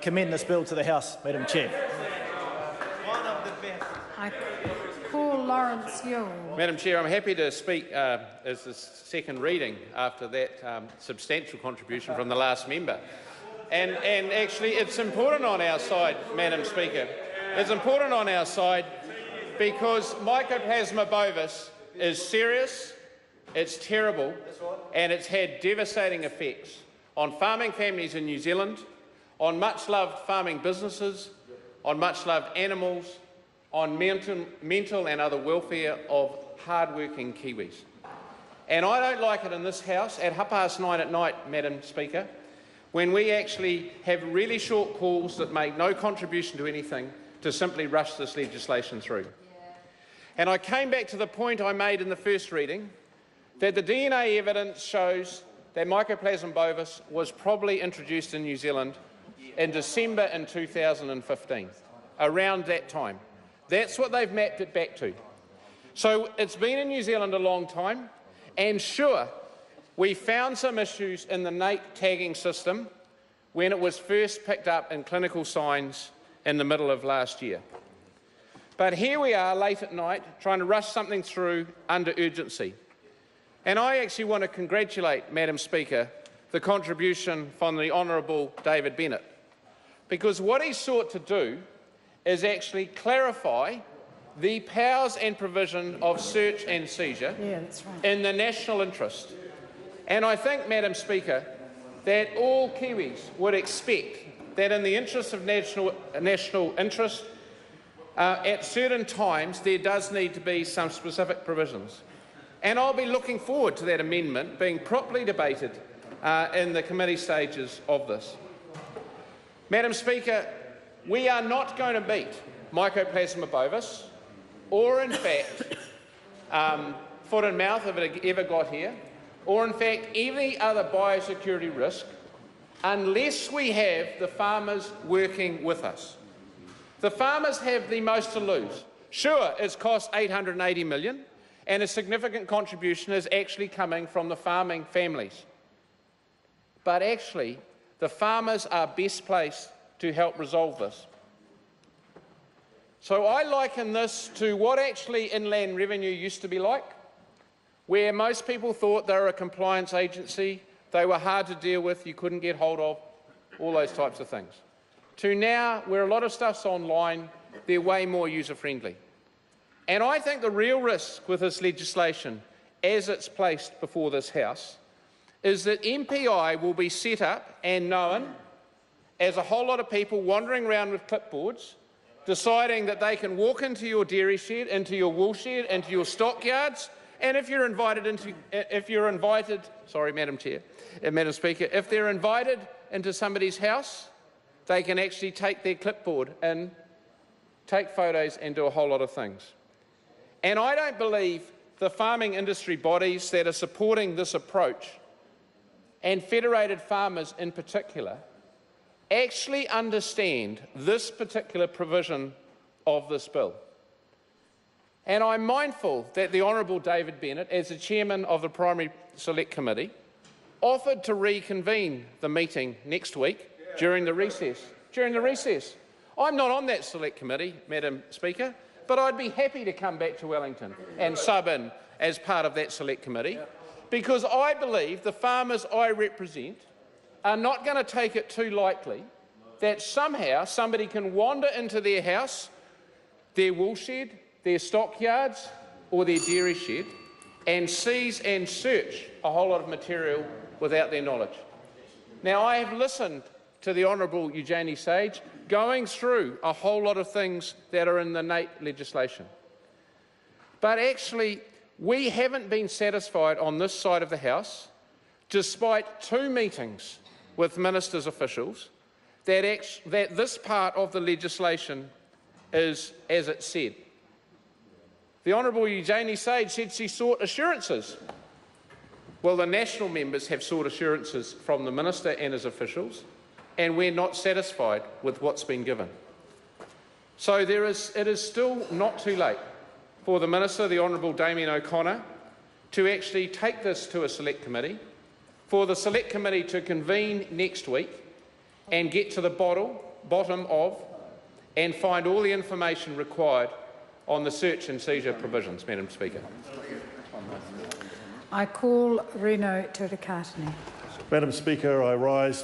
commend this bill to the House, Madam Chair. I call Lawrence Yule. Madam Chair, I'm happy to speak as the second reading after that substantial contribution from the last member. And actually, it's important on our side, Madam Speaker. It's important on our side because Mycoplasma bovis is serious, it's terrible, and it's had devastating effects on farming families in New Zealand, on much-loved farming businesses, on much-loved animals, on mental and other welfare of hard-working Kiwis. And I don't like it in this House at 9:30 at night, Madam Speaker, when we actually have really short calls that make no contribution to anything to simply rush this legislation through. And I came back to the point I made in the first reading, that the DNA evidence shows that Mycoplasma bovis was probably introduced in New Zealand in December in 2015, around that time. That's what they've mapped it back to. So it's been in New Zealand a long time, and sure, we found some issues in the NATE tagging system when it was first picked up in clinical signs in the middle of last year. But here we are late at night trying to rush something through under urgency. And I actually want to congratulate, Madam Speaker, the contribution from the Honourable David Bennett, because what he sought to do is actually clarify the powers and provision of search and seizure in the national interest. And I think, Madam Speaker, that all Kiwis would expect that in the interest of national interest, at certain times there does need to be some specific provisions. And I'll be looking forward to that amendment being properly debated in the committee stages of this. Madam Speaker, we are not going to beat Mycoplasma bovis, or in fact foot and mouth if it ever got here, or in fact any other biosecurity risk, unless we have the farmers working with us. The farmers have the most to lose. Sure, it's cost $880 million, and a significant contribution is actually coming from the farming families. But actually, the farmers are best placed to help resolve this. So I liken this to what actually Inland Revenue used to be like, where most people thought they were a compliance agency, they were hard to deal with, you couldn't get hold of, all those types of things, to now where a lot of stuff's online, they're way more user-friendly. And I think the real risk with this legislation, as it's placed before this House, is that MPI will be set up and known as a whole lot of people wandering around with clipboards, deciding that they can walk into your dairy shed, into your wool shed, into your stockyards, and if you're invited, sorry, Madam Chair, Madam Speaker, if they're invited into somebody's house, they can actually take their clipboard and take photos and do a whole lot of things. And I don't believe the farming industry bodies that are supporting this approach, and federated farmers in particular, actually understand this particular provision of this bill. And I'm mindful that the Honourable David Bennett, as the chairman of the Primary Select Committee, offered to reconvene the meeting next week during the recess. I'm not on that select committee, Madam Speaker, but I'd be happy to come back to Wellington and sub in as part of that select committee, because I believe the farmers I represent are not going to take it too lightly that somehow somebody can wander into their house, their wool shed, their stockyards or their dairy shed and seize and search a whole lot of material without their knowledge. Now, I have listened to the Honourable Eugenie Sage going through a whole lot of things that are in the NATE legislation. But actually, we haven't been satisfied on this side of the House, despite 2 meetings with ministers' officials, that this part of the legislation is as it said. The Honourable Eugenie Sage said she sought assurances. Well, the national members have sought assurances from the minister and his officials, and we're not satisfied with what's been given. So it is still not too late for the Minister, the Honourable Damien O'Connor, to actually take this to a Select Committee, for the Select Committee to convene next week and get to the bottom bottom of and find all the information required on the search and seizure provisions, Madam Speaker. I call Reno Turakatini. Madam Speaker, I rise